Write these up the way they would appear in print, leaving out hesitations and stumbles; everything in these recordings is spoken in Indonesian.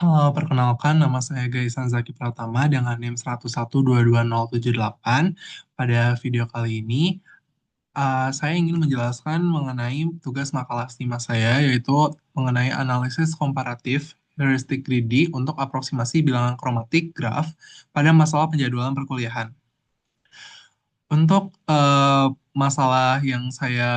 Halo, perkenalkan nama saya Gaisan Zaki Pratama dengan NIM 101222078. Pada video kali ini, saya ingin menjelaskan mengenai tugas makalah stima saya, yaitu mengenai analisis komparatif heuristik greedy untuk aproksimasi bilangan kromatik graf pada masalah penjadwalan perkuliahan. Untuk masalah yang saya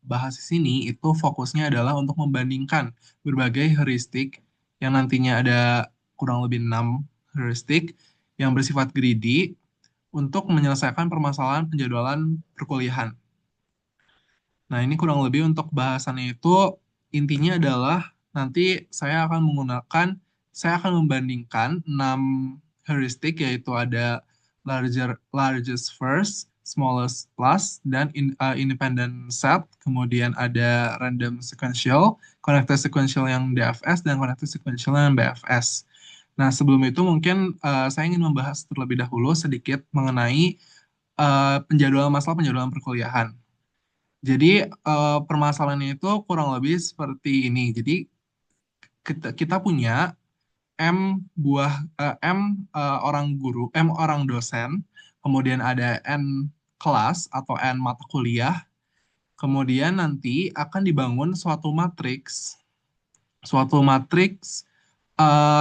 bahas di sini itu fokusnya adalah untuk membandingkan berbagai heuristik yang nantinya ada kurang lebih 6 heuristik yang bersifat greedy untuk menyelesaikan permasalahan penjadwalan perkuliahan. Nah, ini kurang lebih untuk bahasannya itu intinya adalah nanti saya akan membandingkan 6 heuristik yaitu ada largest first, smallest last, dan independent set, kemudian ada random sequential, connected sequential yang DFS, dan connected sequential yang BFS. Nah, sebelum itu mungkin saya ingin membahas terlebih dahulu sedikit mengenai masalah penjadwalan perkuliahan. Jadi permasalahannya itu kurang lebih seperti ini. Jadi kita punya orang guru, M orang dosen, kemudian ada N kelas atau N mata kuliah, kemudian nanti akan dibangun suatu matriks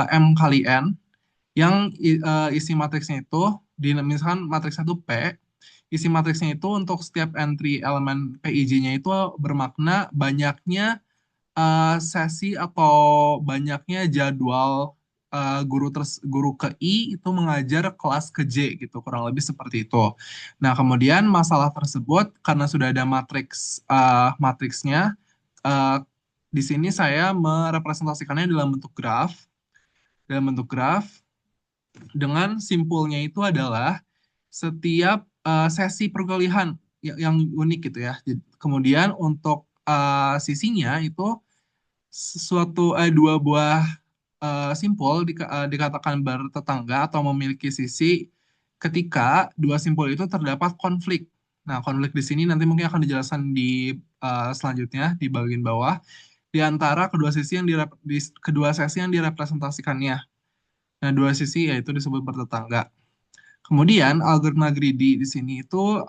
M kali N yang isi matriksnya itu misalkan matriksnya itu P, isi matriksnya itu untuk setiap entry elemen PIJ-nya itu bermakna banyaknya sesi atau banyaknya jadwal guru ke I itu mengajar kelas ke J gitu, kurang lebih seperti itu. Nah, kemudian masalah tersebut karena sudah ada matriksnya, eh, di sini saya merepresentasikannya dalam bentuk graf dengan simpulnya itu adalah setiap sesi perkuliahan yang unik gitu ya. Kemudian untuk sisinya itu dua buah simpul dikatakan bertetangga atau memiliki sisi ketika dua simpul itu terdapat konflik. Nah, konflik di sini nanti mungkin akan dijelaskan di selanjutnya di bagian bawah di antara kedua sesi yang direpresentasikannya. Nah, dua sisi yaitu disebut bertetangga. Kemudian algoritma greedy di sini itu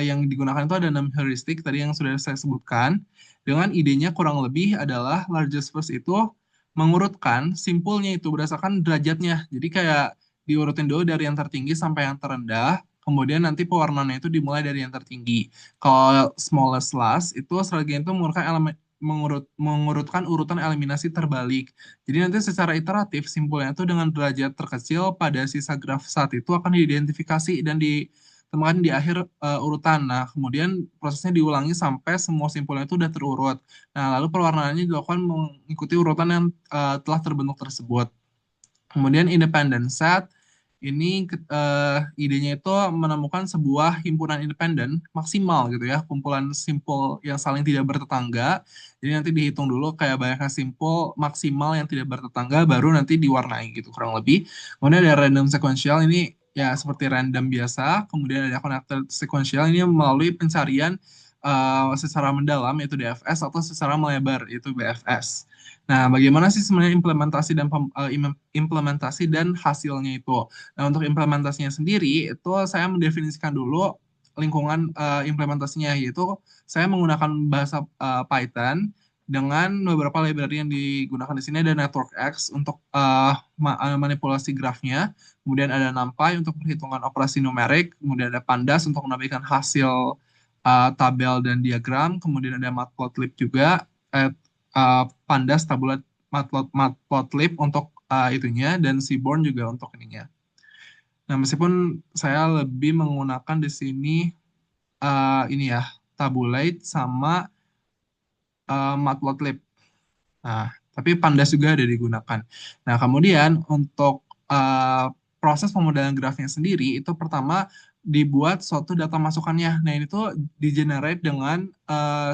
yang digunakan itu ada 6 heuristik tadi yang sudah saya sebutkan. Dengan idenya kurang lebih adalah largest first itu mengurutkan simpulnya itu berdasarkan derajatnya. Jadi kayak diurutin dulu dari yang tertinggi sampai yang terendah. Kemudian nanti pewarnaannya itu dimulai dari yang tertinggi. Kalau smallest last itu strategi itu mengurutkan urutan eliminasi terbalik. Jadi nanti secara iteratif simpulnya itu dengan derajat terkecil pada sisa graf saat itu akan diidentifikasi dan ditemukan di akhir urutan. Nah, kemudian prosesnya diulangi sampai semua simpulnya itu sudah terurut. Nah, lalu perwarnaannya dilakukan mengikuti urutan yang telah terbentuk tersebut. Kemudian independent set ini idenya itu menemukan sebuah himpunan independen maksimal gitu ya, kumpulan simpul yang saling tidak bertetangga. Jadi nanti dihitung dulu kayak banyaknya simpul maksimal yang tidak bertetangga baru nanti diwarnai gitu kurang lebih. Kemudian ada random sequential ini ya seperti random biasa. Kemudian ada connected sequential ini melalui pencarian secara mendalam yaitu DFS atau secara melebar yaitu BFS. Nah, bagaimana sih sebenarnya implementasi dan hasilnya itu? Nah, untuk implementasinya sendiri, itu saya mendefinisikan dulu lingkungan implementasinya, yaitu saya menggunakan bahasa Python dengan beberapa library yang digunakan di sini ada NetworkX untuk manipulasi grafnya, kemudian ada NumPy untuk perhitungan operasi numerik, kemudian ada Pandas untuk menampilkan hasil tabel dan diagram, kemudian ada Matplotlib juga, Pandas, tabulat, Matplotlib untuk itunya, dan Seaborn juga untuk ininya. Nah, meskipun saya lebih menggunakan di sini ini ya, Tabulate sama Matplotlib. Nah, tapi Pandas juga ada digunakan. Nah, kemudian untuk proses pemodelan grafnya sendiri itu pertama dibuat suatu data masukannya. Nah, ini tuh di-generate dengan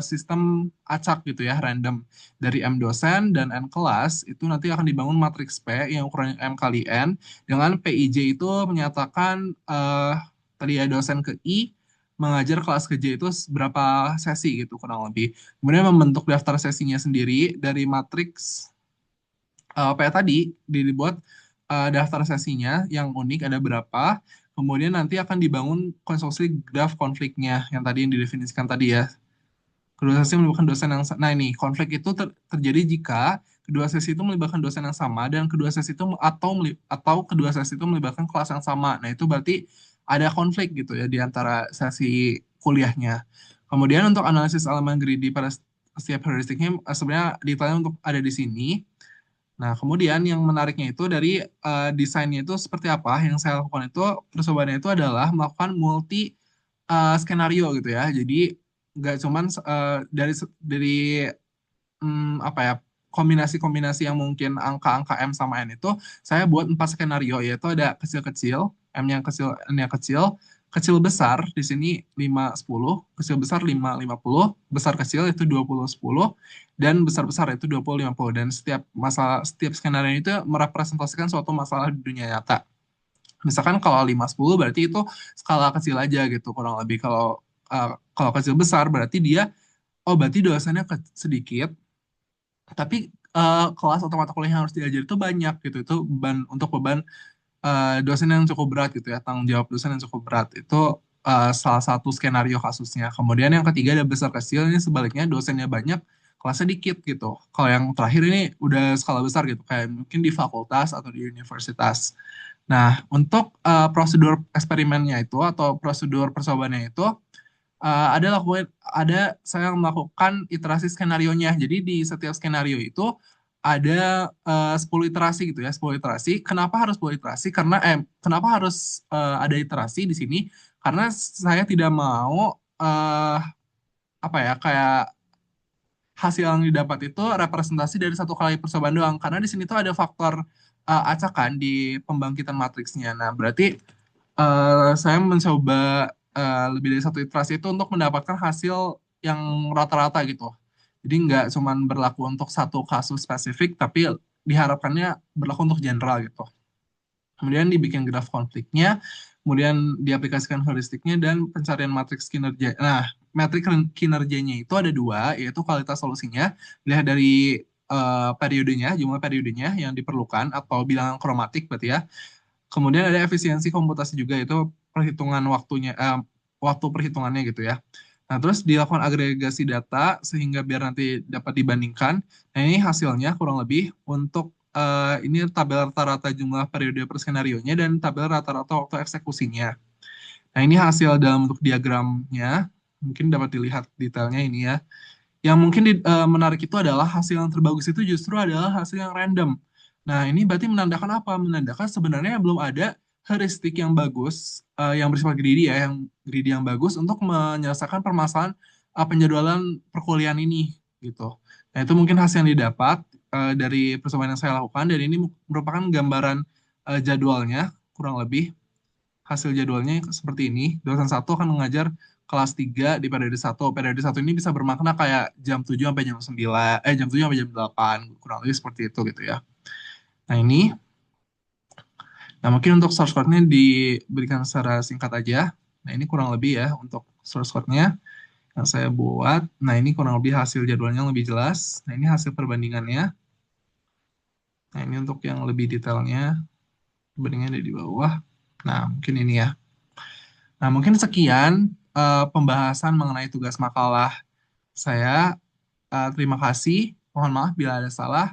sistem acak gitu ya, random. Dari M dosen dan N kelas itu nanti akan dibangun matriks P yang ukurannya M kali N dengan PIJ itu menyatakan tadi ya dosen ke I mengajar kelas ke J itu berapa sesi gitu kurang lebih. Kemudian membentuk daftar sesinya sendiri dari matriks kayak tadi dibuat daftar sesinya yang unik ada berapa, kemudian nanti akan dibangun konstruksi graf konfliknya yang tadi yang didefinisikan tadi ya. Kedua sesi melibatkan dosen yang nah ini konflik itu terjadi jika kedua sesi itu melibatkan dosen yang sama dan kedua sesi itu atau kedua sesi itu melibatkan kelas yang sama. Nah, itu berarti ada konflik gitu ya di antara sesi kuliahnya. Kemudian untuk analisis elemen greedy pada setiap heuristiknya sebenarnya detailnya untuk ada di sini. Nah, kemudian yang menariknya itu dari desainnya itu seperti apa? Yang saya lakukan itu percobaannya itu adalah melakukan multi skenario gitu ya. Jadi nggak cuman dari apa ya kombinasi-kombinasi yang mungkin angka-angka M sama N itu saya buat 4 skenario yaitu ada kecil-kecil, M yang kecil, N yang kecil, kecil besar di sini 5 10, kecil besar 5 50, besar kecil itu 20 10 dan besar besar itu 20 50 dan setiap skenario itu merepresentasikan suatu masalah di dunia nyata. Misalkan kalau 5 10 berarti itu skala kecil aja gitu kurang lebih. Kalau kecil besar berarti dia oh berarti dosennya sedikit tapi kelas atau mata kuliah yang harus diajar itu banyak gitu itu beban dosen yang cukup berat gitu ya tanggung jawab dosen yang cukup berat itu salah satu skenario kasusnya. Kemudian yang ketiga ada besar kecil, ini sebaliknya dosennya banyak kelasnya dikit gitu. Kalau yang terakhir ini udah skala besar gitu kayak mungkin di fakultas atau di universitas. Nah, untuk prosedur eksperimennya itu atau prosedur percobaannya itu ada saya melakukan iterasi skenario-nya. Jadi di setiap skenario itu ada 10 iterasi gitu ya, 10 iterasi. Kenapa harus 10 iterasi? Kenapa harus ada iterasi di sini? Karena saya tidak mau apa ya kayak hasil yang didapat itu representasi dari satu kali percobaan doang. Karena di sini tuh ada faktor acakan di pembangkitan matriksnya. Nah, berarti saya mencoba lebih dari satu iterasi itu untuk mendapatkan hasil yang rata-rata gitu. Jadi nggak cuman berlaku untuk satu kasus spesifik, tapi diharapkannya berlaku untuk general gitu. Kemudian dibikin graf konfliknya, kemudian diaplikasikan heuristiknya dan pencarian matriks kinerja. Nah, metrik kinerjanya itu ada dua, yaitu kualitas solusinya, dilihat dari periodenya, jumlah periodenya yang diperlukan, atau bilangan kromatik berarti ya. Kemudian ada efisiensi komputasi juga itu perhitungan waktunya, waktu perhitungannya gitu ya. Nah, terus dilakukan agregasi data sehingga biar nanti dapat dibandingkan. Nah, ini hasilnya kurang lebih untuk ini tabel rata-rata jumlah periode per skenario-nya dan tabel rata-rata waktu eksekusinya. Nah, ini hasil dalam bentuk diagramnya. Mungkin dapat dilihat detailnya ini ya. Yang mungkin menarik itu adalah hasil yang terbagus itu justru adalah hasil yang random. Nah, ini berarti menandakan apa? Menandakan sebenarnya belum ada heuristik yang bagus, yang bersifat greedy ya, yang greedy yang bagus untuk menyelesaikan permasalahan penjadwalan perkuliahan ini, gitu. Nah, itu mungkin hasil yang didapat dari percobaan yang saya lakukan, dan ini merupakan gambaran jadwalnya, kurang lebih hasil jadwalnya seperti ini. Dosen satu akan mengajar kelas 3 di periode satu. Periode satu ini bisa bermakna kayak jam 7 sampai jam 9, jam 7 sampai jam 8, kurang lebih seperti itu gitu ya. Nah, ini, nah mungkin untuk source code-nya diberikan secara singkat aja. Nah, ini kurang lebih ya untuk source code-nya yang saya buat. Nah, ini kurang lebih hasil jadwalnya yang lebih jelas. Nah, ini hasil perbandingannya. Nah, ini untuk yang lebih detailnya, perbandingannya ada di bawah. Nah, mungkin ini ya. Nah, mungkin sekian pembahasan mengenai tugas makalah saya. Terima kasih. Mohon maaf bila ada salah.